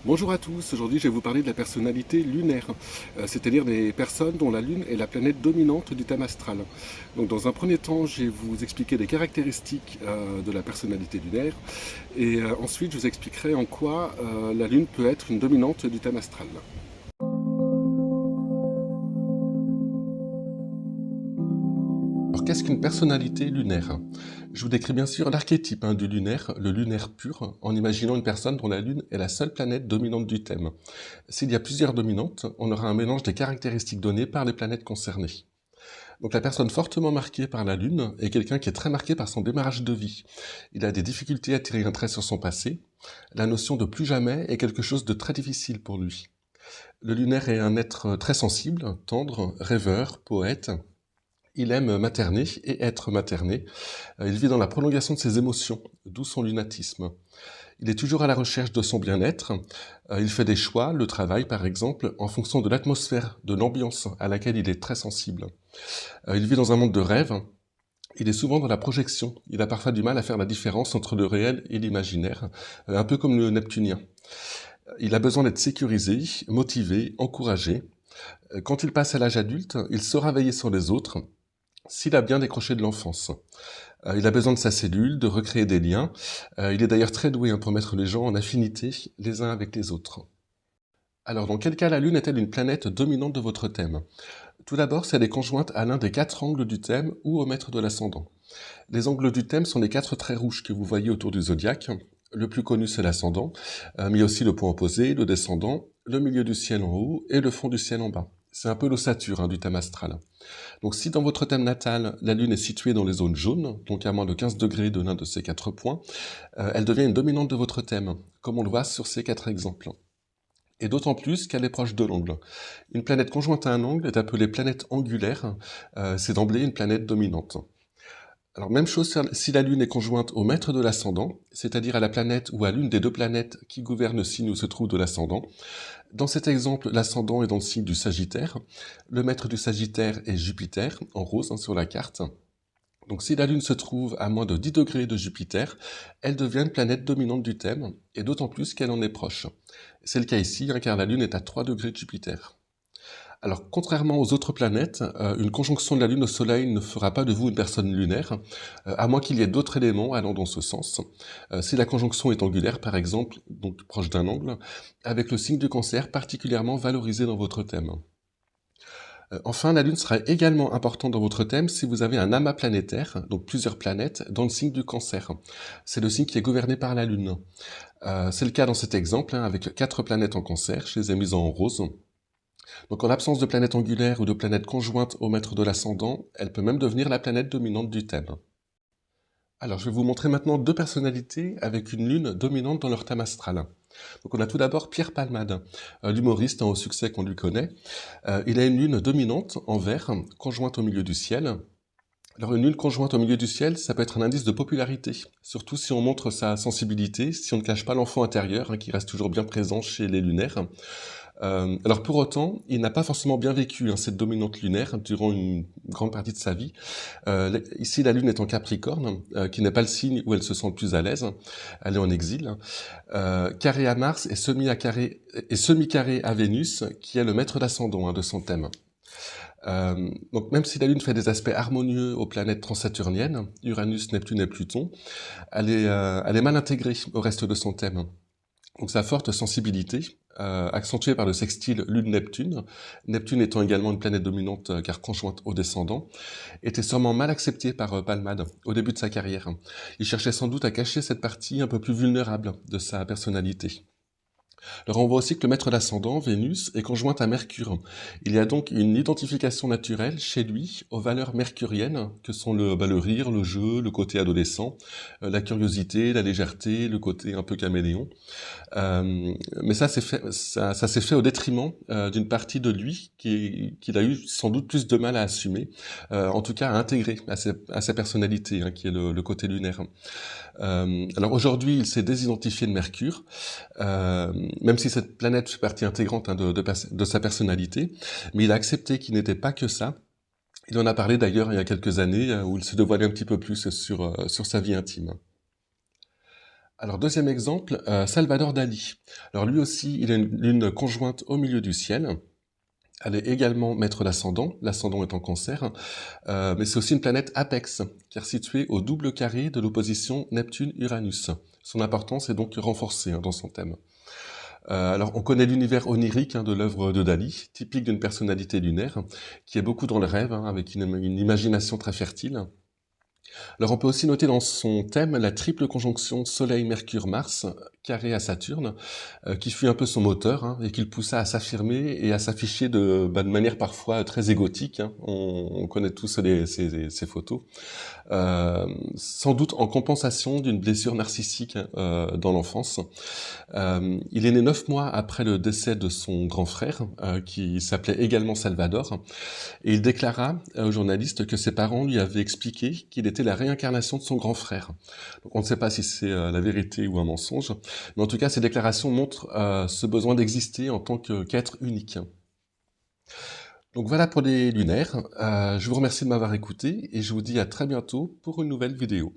Bonjour à tous, aujourd'hui je vais vous parler de la personnalité lunaire, c'est-à-dire des personnes dont la Lune est la planète dominante du thème astral. Donc dans un premier temps, je vais vous expliquer des caractéristiques de la personnalité lunaire, et ensuite je vous expliquerai en quoi la Lune peut être une dominante du thème astral. Alors qu'est-ce qu'une personnalité lunaire? Je vous décris bien sûr l'archétype du lunaire, le lunaire pur, en imaginant une personne dont la Lune est la seule planète dominante du thème. S'il y a plusieurs dominantes, on aura un mélange des caractéristiques données par les planètes concernées. Donc la personne fortement marquée par la Lune est quelqu'un qui est très marqué par son démarrage de vie. Il a des difficultés à tirer un trait sur son passé. La notion de plus jamais est quelque chose de très difficile pour lui. Le lunaire est un être très sensible, tendre, rêveur, poète. Il aime materner et être materné. Il vit dans la prolongation de ses émotions, d'où son lunatisme. Il est toujours à la recherche de son bien-être. Il fait des choix, le travail par exemple, en fonction de l'atmosphère, de l'ambiance à laquelle il est très sensible. Il vit dans un monde de rêves. Il est souvent dans la projection. Il a parfois du mal à faire la différence entre le réel et l'imaginaire, un peu comme le neptunien. Il a besoin d'être sécurisé, motivé, encouragé. Quand il passe à l'âge adulte, il saura veiller sur les autres, s'il a bien décroché de l'enfance. Il a besoin de sa cellule, de recréer des liens. Il est d'ailleurs très doué pour mettre les gens en affinité les uns avec les autres. Alors, dans quel cas la Lune est-elle une planète dominante de votre thème? Tout d'abord, si elle est conjointe à l'un des 4 angles du thème ou au maître de l'ascendant. Les angles du thème sont les 4 traits rouges que vous voyez autour du zodiaque. Le plus connu, c'est l'ascendant, mais il y a aussi le point opposé, le descendant, le milieu du ciel en haut et le fond du ciel en bas. C'est un peu l'ossature du thème astral. Donc si dans votre thème natal, la Lune est située dans les zones jaunes, donc à moins de 15 degrés de l'un de ces 4 points, elle devient une dominante de votre thème, comme on le voit sur ces 4 exemples. Et d'autant plus qu'elle est proche de l'angle. Une planète conjointe à un angle est appelée planète angulaire, c'est d'emblée une planète dominante. Alors même chose si la Lune est conjointe au maître de l'ascendant, c'est-à-dire à la planète ou à l'une des 2 planètes qui gouvernent le signe où se trouve de l'ascendant. Dans cet exemple, l'ascendant est dans le signe du Sagittaire. Le maître du Sagittaire est Jupiter, en rose sur la carte. Donc si la Lune se trouve à moins de 10 degrés de Jupiter, elle devient une planète dominante du thème, et d'autant plus qu'elle en est proche. C'est le cas ici, car la Lune est à 3 degrés de Jupiter. Alors, contrairement aux autres planètes, une conjonction de la Lune au Soleil ne fera pas de vous une personne lunaire, à moins qu'il y ait d'autres éléments allant dans ce sens. Si la conjonction est angulaire, par exemple, donc proche d'un angle, avec le signe du Cancer particulièrement valorisé dans votre thème. Enfin, la Lune sera également importante dans votre thème si vous avez un amas planétaire, donc plusieurs planètes, dans le signe du Cancer. C'est le signe qui est gouverné par la Lune. C'est le cas dans cet exemple, avec 4 planètes en Cancer, je les ai mises en rose. Donc en l'absence de planète angulaire ou de planète conjointe au maître de l'ascendant, elle peut même devenir la planète dominante du thème. Alors je vais vous montrer maintenant 2 personnalités avec une lune dominante dans leur thème astral. Donc on a tout d'abord Pierre Palmade, l'humoriste au succès qu'on lui connaît. Il a une lune dominante en vert, conjointe au milieu du ciel. Alors une lune conjointe au milieu du ciel, ça peut être un indice de popularité, surtout si on montre sa sensibilité, si on ne cache pas l'enfant intérieur, qui reste toujours bien présent chez les lunaires. Alors pour autant, il n'a pas forcément bien vécu cette dominante lunaire durant une grande partie de sa vie. Ici, la Lune est en Capricorne, qui n'est pas le signe où elle se sent le plus à l'aise. Elle est en exil. Carré à Mars et semi-carré à Vénus, qui est le maître d'ascendant de son thème. Donc même si la Lune fait des aspects harmonieux aux planètes transsaturniennes, Uranus, Neptune et Pluton, elle est mal intégrée au reste de son thème. Donc sa forte sensibilité, accentuée par le sextile Lune-Neptune, Neptune étant également une planète dominante car conjointe au descendant, était sûrement mal acceptée par Palmade au début de sa carrière. Il cherchait sans doute à cacher cette partie un peu plus vulnérable de sa personnalité. Alors on voit aussi que le maître d'ascendant, Vénus, est conjointe à Mercure. Il y a donc une identification naturelle chez lui aux valeurs mercuriennes, que sont le rire, le jeu, le côté adolescent, la curiosité, la légèreté, le côté un peu caméléon. Mais ça s'est fait au détriment d'une partie de lui qu'il a eu sans doute plus de mal à assumer, en tout cas à intégrer à sa personnalité, qui est le côté lunaire. Alors aujourd'hui, il s'est désidentifié de Mercure, même si cette planète fait partie intégrante de sa personnalité, mais il a accepté qu'il n'était pas que ça. Il en a parlé d'ailleurs il y a quelques années, où il se dévoilait un petit peu plus sur sa vie intime. Alors deuxième exemple, Salvador Dali. Alors lui aussi, il a une lune conjointe au milieu du ciel. Elle est également maître d'ascendant, l'ascendant est en Cancer, mais c'est aussi une planète apex, car située au double carré de l'opposition Neptune-Uranus. Son importance est donc renforcée dans son thème. Alors, on connaît l'univers onirique de l'œuvre de Dali, typique d'une personnalité lunaire, qui est beaucoup dans le rêve, avec une imagination très fertile. Alors, on peut aussi noter dans son thème la triple conjonction Soleil-Mercure-Mars, carré à Saturne, qui fut un peu son moteur, et qui le poussa à s'affirmer et à s'afficher de manière parfois très égotique. On connaît tous ces photos. Sans doute en compensation d'une blessure narcissique dans l'enfance. Il est né 9 mois après le décès de son grand frère, qui s'appelait également Salvador, et il déclara aux journalistes que ses parents lui avaient expliqué qu'il était la réincarnation de son grand frère. Donc on ne sait pas si c'est la vérité ou un mensonge, mais en tout cas ces déclarations montrent ce besoin d'exister en tant qu'être unique. Donc voilà pour les lunaires, je vous remercie de m'avoir écouté et je vous dis à très bientôt pour une nouvelle vidéo.